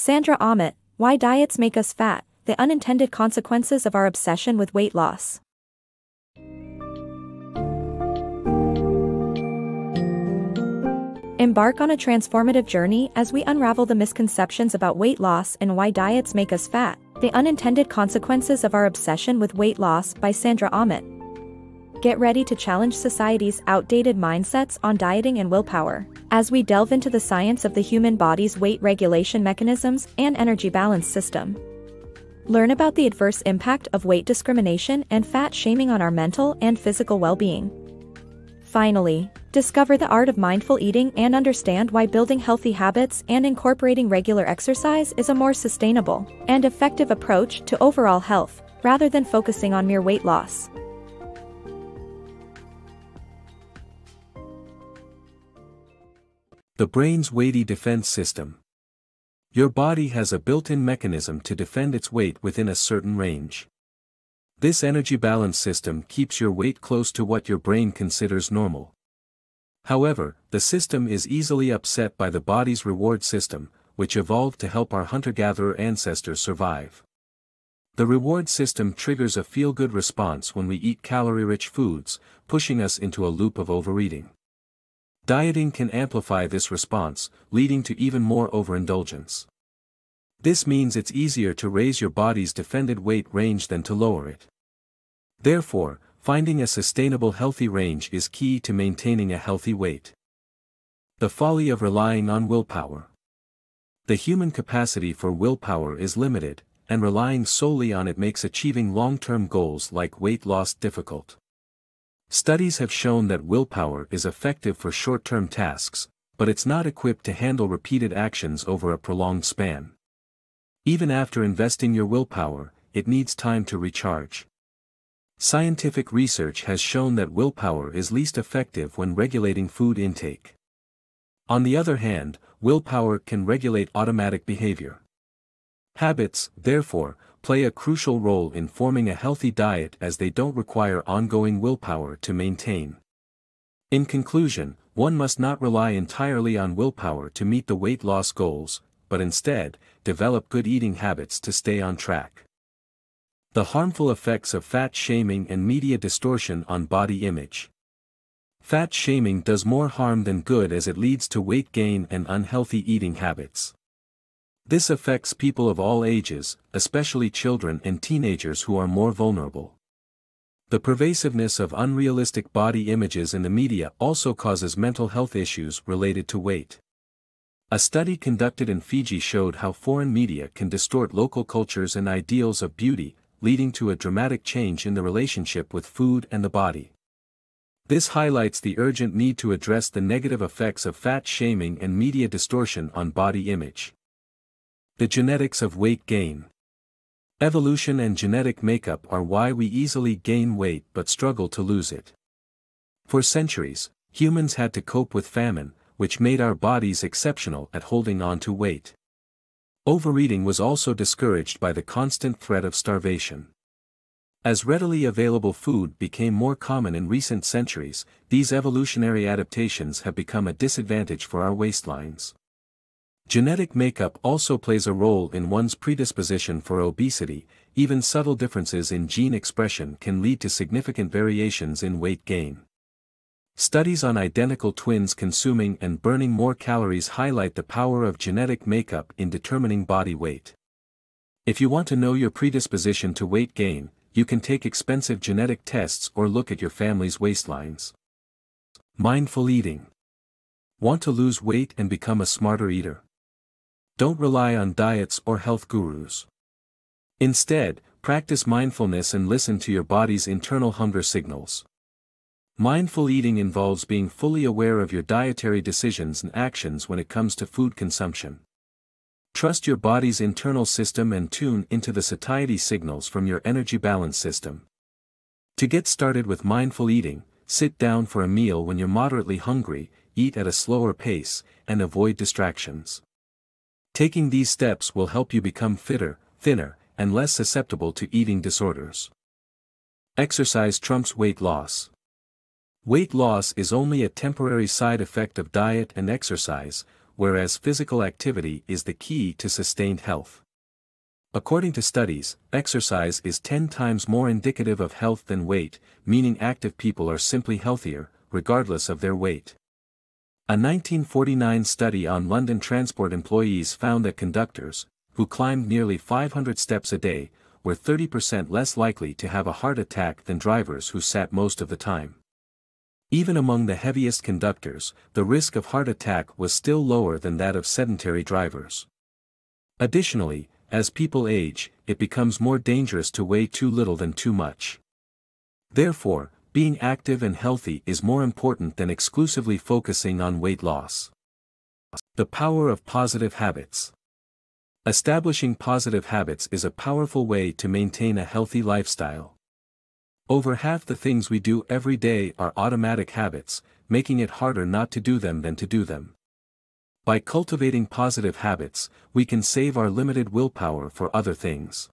Sandra Aamodt, Why Diets Make Us Fat, The Unintended Consequences of Our Obsession with Weight Loss. Embark on a transformative journey as we unravel the misconceptions about weight loss and why diets make us fat, The Unintended Consequences of Our Obsession with Weight Loss by Sandra Aamodt. Get ready to challenge society's outdated mindsets on dieting and willpower, as we delve into the science of the human body's weight regulation mechanisms and energy balance system. Learn about the adverse impact of weight discrimination and fat shaming on our mental and physical well-being. Finally, discover the art of mindful eating and understand why building healthy habits and incorporating regular exercise is a more sustainable and effective approach to overall health, rather than focusing on mere weight loss. The brain's weighty defense system. Your body has a built-in mechanism to defend its weight within a certain range. This energy balance system keeps your weight close to what your brain considers normal. However, the system is easily upset by the body's reward system, which evolved to help our hunter-gatherer ancestors survive. The reward system triggers a feel-good response when we eat calorie-rich foods, pushing us into a loop of overeating. Dieting can amplify this response, leading to even more overindulgence. This means it's easier to raise your body's defended weight range than to lower it. Therefore, finding a sustainable healthy range is key to maintaining a healthy weight. The folly of relying on willpower. The human capacity for willpower is limited, and relying solely on it makes achieving long-term goals like weight loss difficult. Studies have shown that willpower is effective for short-term tasks, but it's not equipped to handle repeated actions over a prolonged span. Even after investing your willpower, it needs time to recharge. Scientific research has shown that willpower is least effective when regulating food intake. On the other hand, willpower can regulate automatic behavior. Habits, therefore, play a crucial role in forming a healthy diet as they don't require ongoing willpower to maintain. In conclusion, one must not rely entirely on willpower to meet the weight loss goals, but instead, develop good eating habits to stay on track. The harmful effects of fat shaming and media distortion on body image. Fat shaming does more harm than good as it leads to weight gain and unhealthy eating habits. This affects people of all ages, especially children and teenagers who are more vulnerable. The pervasiveness of unrealistic body images in the media also causes mental health issues related to weight. A study conducted in Fiji showed how foreign media can distort local cultures and ideals of beauty, leading to a dramatic change in the relationship with food and the body. This highlights the urgent need to address the negative effects of fat shaming and media distortion on body image. The genetics of weight gain. Evolution and genetic makeup are why we easily gain weight but struggle to lose it. For centuries, humans had to cope with famine, which made our bodies exceptional at holding on to weight. Overeating was also discouraged by the constant threat of starvation. As readily available food became more common in recent centuries, these evolutionary adaptations have become a disadvantage for our waistlines. Genetic makeup also plays a role in one's predisposition for obesity. Even subtle differences in gene expression can lead to significant variations in weight gain. Studies on identical twins consuming and burning more calories highlight the power of genetic makeup in determining body weight. If you want to know your predisposition to weight gain, you can take expensive genetic tests or look at your family's waistlines. Mindful eating. Want to lose weight and become a smarter eater? Don't rely on diets or health gurus. Instead, practice mindfulness and listen to your body's internal hunger signals. Mindful eating involves being fully aware of your dietary decisions and actions when it comes to food consumption. Trust your body's internal system and tune into the satiety signals from your energy balance system. To get started with mindful eating, sit down for a meal when you're moderately hungry, eat at a slower pace, and avoid distractions. Taking these steps will help you become fitter, thinner, and less susceptible to eating disorders. Exercise trumps weight loss. Weight loss is only a temporary side effect of diet and exercise, whereas physical activity is the key to sustained health. According to studies, exercise is 10 times more indicative of health than weight, meaning active people are simply healthier, regardless of their weight. A 1949 study on London transport employees found that conductors, who climbed nearly 500 steps a day, were 30% less likely to have a heart attack than drivers who sat most of the time. Even among the heaviest conductors, the risk of heart attack was still lower than that of sedentary drivers. Additionally, as people age, it becomes more dangerous to weigh too little than too much. Therefore, being active and healthy is more important than exclusively focusing on weight loss. The power of positive habits. Establishing positive habits is a powerful way to maintain a healthy lifestyle. Over half the things we do every day are automatic habits, making it harder not to do them than to do them. By cultivating positive habits, we can save our limited willpower for other things.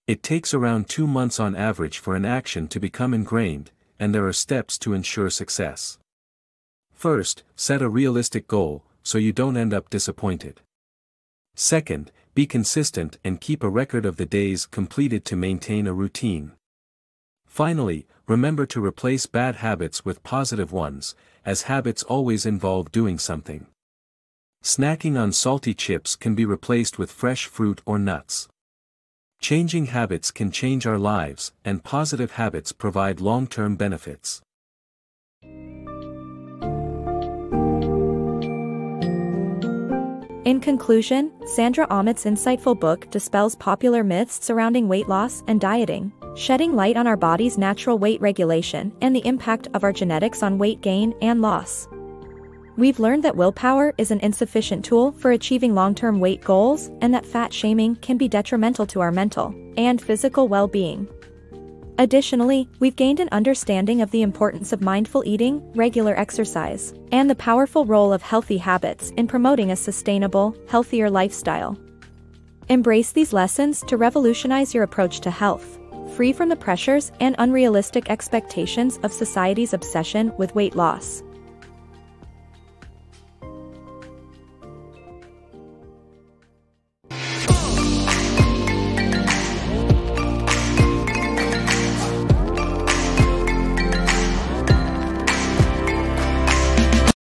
It takes around 2 months on average for an action to become ingrained, and there are steps to ensure success. First, set a realistic goal, so you don't end up disappointed. Second, be consistent and keep a record of the days completed to maintain a routine. Finally, remember to replace bad habits with positive ones, as habits always involve doing something. Snacking on salty chips can be replaced with fresh fruit or nuts. Changing habits can change our lives, and positive habits provide long-term benefits. In conclusion, Sandra Aamodt's insightful book dispels popular myths surrounding weight loss and dieting, shedding light on our body's natural weight regulation and the impact of our genetics on weight gain and loss. We've learned that willpower is an insufficient tool for achieving long-term weight goals and that fat shaming can be detrimental to our mental and physical well-being. Additionally, we've gained an understanding of the importance of mindful eating, regular exercise, and the powerful role of healthy habits in promoting a sustainable, healthier lifestyle. Embrace these lessons to revolutionize your approach to health, free from the pressures and unrealistic expectations of society's obsession with weight loss.